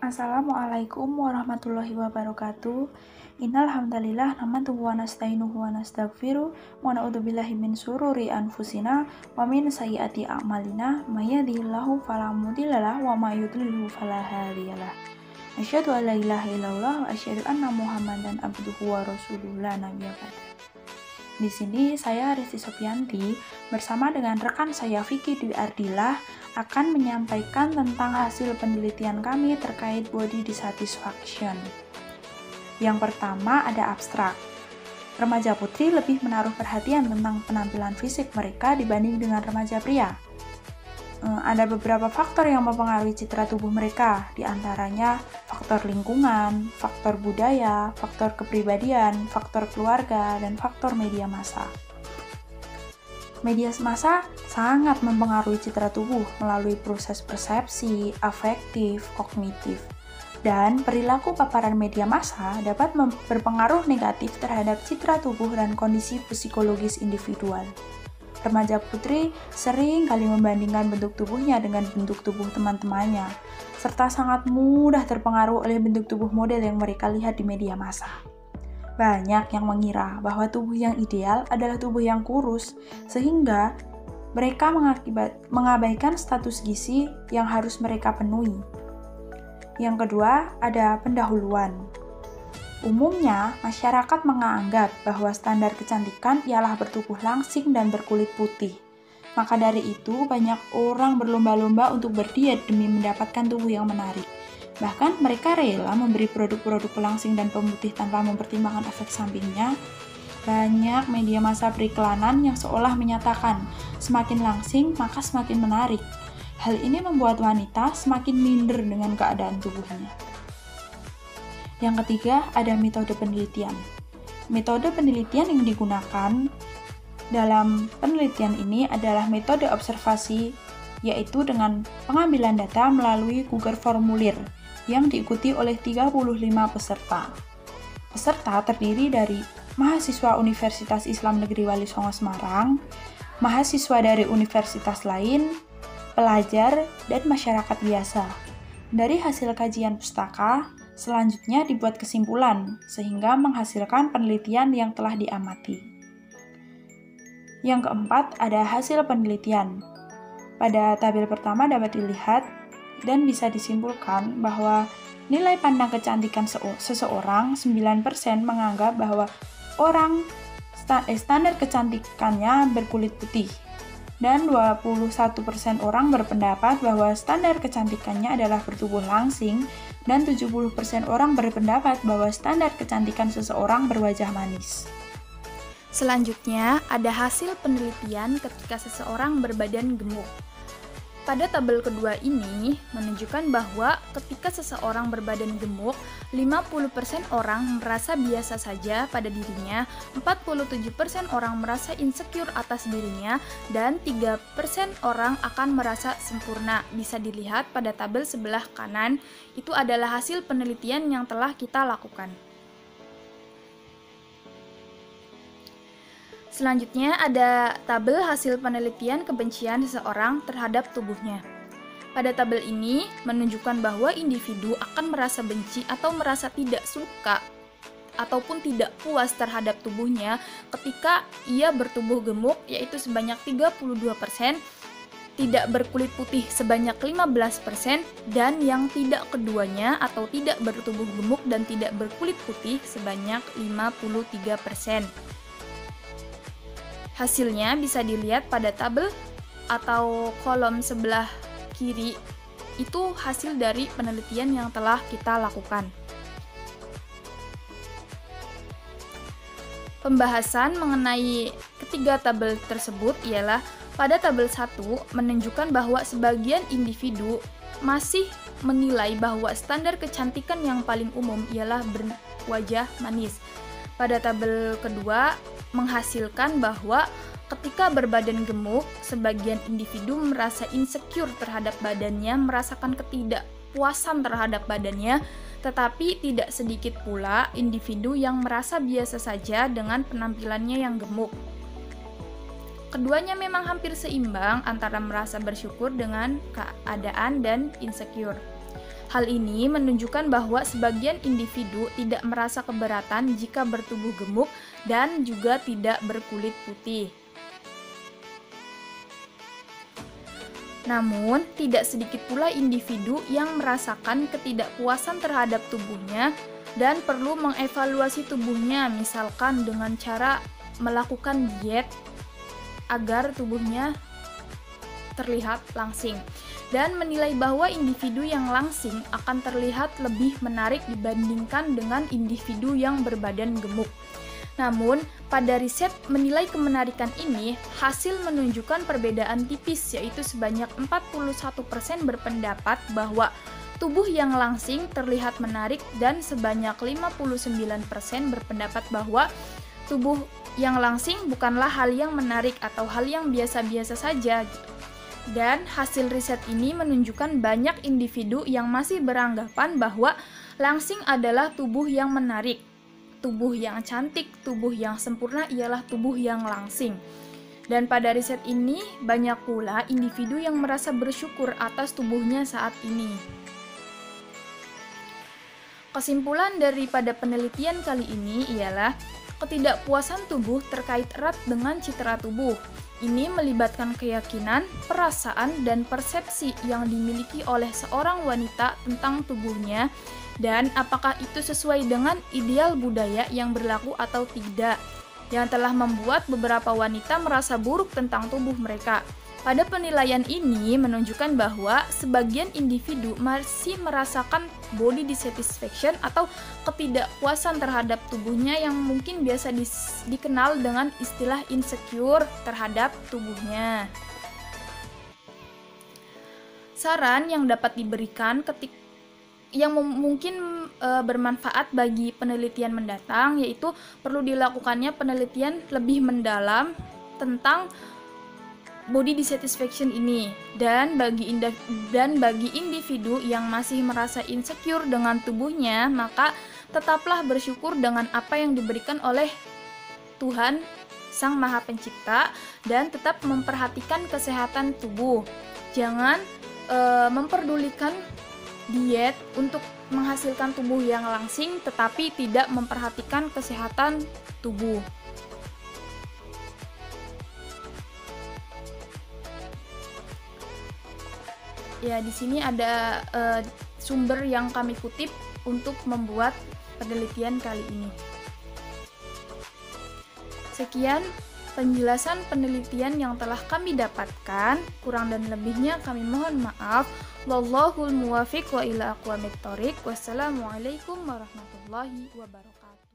Assalamualaikum warahmatullahi wabarakatuh. Innal hamdalillah nahmaduhu wa nasta'inuhu wa nastaghfiruh wa na'udzubillahi min syururi anfusina wa min sayyiati a'malina may yahdihillahu fala mudhillalah wa may yudlilhu fala hadiyalah. Asyhadu an la ilaha illallah wa asyhadu anna Muhammadan abduhu wa rasuluhu la nabiyya ba'da. Di sini saya Risti Sofianti bersama dengan rekan saya Vicky Dwi Ardillah akan menyampaikan tentang hasil penelitian kami terkait body dissatisfaction. Yang pertama ada abstrak. Remaja putri lebih menaruh perhatian tentang penampilan fisik mereka dibanding dengan remaja pria. Ada beberapa faktor yang mempengaruhi citra tubuh mereka, diantaranya faktor lingkungan, faktor budaya, faktor kepribadian, faktor keluarga, dan faktor media massa. Media massa sangat mempengaruhi citra tubuh melalui proses persepsi, afektif, kognitif, dan perilaku paparan media massa dapat berpengaruh negatif terhadap citra tubuh dan kondisi psikologis individual. Remaja putri sering kali membandingkan bentuk tubuhnya dengan bentuk tubuh teman-temannya, serta sangat mudah terpengaruh oleh bentuk tubuh model yang mereka lihat di media massa. Banyak yang mengira bahwa tubuh yang ideal adalah tubuh yang kurus, sehingga mereka mengabaikan status gizi yang harus mereka penuhi. Yang kedua, ada pendahuluan. Umumnya, masyarakat menganggap bahwa standar kecantikan ialah bertubuh langsing dan berkulit putih. Maka dari itu, banyak orang berlomba-lomba untuk berdiet demi mendapatkan tubuh yang menarik. Bahkan mereka rela memberi produk-produk pelangsing dan pemutih tanpa mempertimbangkan efek sampingnya. Banyak media massa periklanan yang seolah menyatakan, semakin langsing maka semakin menarik. Hal ini membuat wanita semakin minder dengan keadaan tubuhnya. Yang ketiga, ada metode penelitian. Metode penelitian yang digunakan dalam penelitian ini adalah metode observasi, yaitu dengan pengambilan data melalui Google Formulir yang diikuti oleh 35 peserta. Peserta terdiri dari mahasiswa Universitas Islam Negeri Wali Songo Semarang, mahasiswa dari universitas lain, pelajar, dan masyarakat biasa. Dari hasil kajian pustaka, selanjutnya dibuat kesimpulan, sehingga menghasilkan penelitian yang telah diamati. Yang keempat, ada hasil penelitian. Pada tabel pertama dapat dilihat dan bisa disimpulkan bahwa nilai pandang kecantikan seseorang 9% menganggap bahwa standar kecantikannya berkulit putih, dan 21% orang berpendapat bahwa standar kecantikannya adalah bertubuh langsing, dan 70% orang berpendapat bahwa standar kecantikan seseorang berwajah manis. Selanjutnya, ada hasil penelitian ketika seseorang berbadan gemuk. Pada tabel kedua ini menunjukkan bahwa ketika seseorang berbadan gemuk, 50% orang merasa biasa saja pada dirinya, 47% orang merasa insecure atas dirinya, dan 3% orang akan merasa sempurna. Bisa dilihat pada tabel sebelah kanan, itu adalah hasil penelitian yang telah kita lakukan. Selanjutnya ada tabel hasil penelitian kebencian seseorang terhadap tubuhnya. Pada tabel ini menunjukkan bahwa individu akan merasa benci atau merasa tidak suka ataupun tidak puas terhadap tubuhnya ketika ia bertubuh gemuk, yaitu sebanyak 32%, tidak berkulit putih sebanyak 15%, dan yang tidak keduanya atau tidak bertubuh gemuk dan tidak berkulit putih sebanyak 53%. Hasilnya bisa dilihat pada tabel atau kolom sebelah kiri, itu hasil dari penelitian yang telah kita lakukan. Pembahasan mengenai ketiga tabel tersebut ialah pada tabel 1 menunjukkan bahwa sebagian individu masih menilai bahwa standar kecantikan yang paling umum ialah berwajah manis. Pada tabel kedua menghasilkan bahwa ketika berbadan gemuk, sebagian individu merasa insecure terhadap badannya, merasakan ketidakpuasan terhadap badannya, tetapi tidak sedikit pula individu yang merasa biasa saja dengan penampilannya yang gemuk. Keduanya memang hampir seimbang antara merasa bersyukur dengan keadaan dan insecure. Hal ini menunjukkan bahwa sebagian individu tidak merasa keberatan jika bertubuh gemuk dan juga tidak berkulit putih. Namun, tidak sedikit pula individu yang merasakan ketidakpuasan terhadap tubuhnya dan perlu mengevaluasi tubuhnya, misalkan dengan cara melakukan diet agar tubuhnya terlihat langsing, dan menilai bahwa individu yang langsing akan terlihat lebih menarik dibandingkan dengan individu yang berbadan gemuk. Namun, pada riset menilai kemenarikan ini, hasil menunjukkan perbedaan tipis, yaitu sebanyak 41% berpendapat bahwa tubuh yang langsing terlihat menarik dan sebanyak 59% berpendapat bahwa tubuh yang langsing bukanlah hal yang menarik atau hal yang biasa-biasa saja. Dan hasil riset ini menunjukkan banyak individu yang masih beranggapan bahwa langsing adalah tubuh yang menarik. Tubuh yang cantik, tubuh yang sempurna ialah tubuh yang langsing. Dan pada riset ini, banyak pula individu yang merasa bersyukur atas tubuhnya saat ini. Kesimpulan daripada penelitian kali ini ialah ketidakpuasan tubuh terkait erat dengan citra tubuh. Ini melibatkan keyakinan, perasaan, dan persepsi yang dimiliki oleh seorang wanita tentang tubuhnya dan apakah itu sesuai dengan ideal budaya yang berlaku atau tidak, yang telah membuat beberapa wanita merasa buruk tentang tubuh mereka. Pada penilaian ini menunjukkan bahwa sebagian individu masih merasakan body dissatisfaction atau ketidakpuasan terhadap tubuhnya yang mungkin biasa dikenal dengan istilah insecure terhadap tubuhnya. Saran yang dapat diberikan yang mungkin bermanfaat bagi penelitian mendatang yaitu perlu dilakukannya penelitian lebih mendalam tentang body dissatisfaction ini, dan bagi individu yang masih merasa insecure dengan tubuhnya, maka tetaplah bersyukur dengan apa yang diberikan oleh Tuhan Sang Maha Pencipta dan tetap memperhatikan kesehatan tubuh. Jangan memperdulikan diet untuk menghasilkan tubuh yang langsing tetapi tidak memperhatikan kesehatan tubuh. Ya, di sini ada sumber yang kami kutip untuk membuat penelitian kali ini. Sekian penjelasan penelitian yang telah kami dapatkan. Kurang dan lebihnya kami mohon maaf. Wallahul muwaffiq wa ila aqwamit thoriq. Wassalamualaikum warahmatullahi wabarakatuh.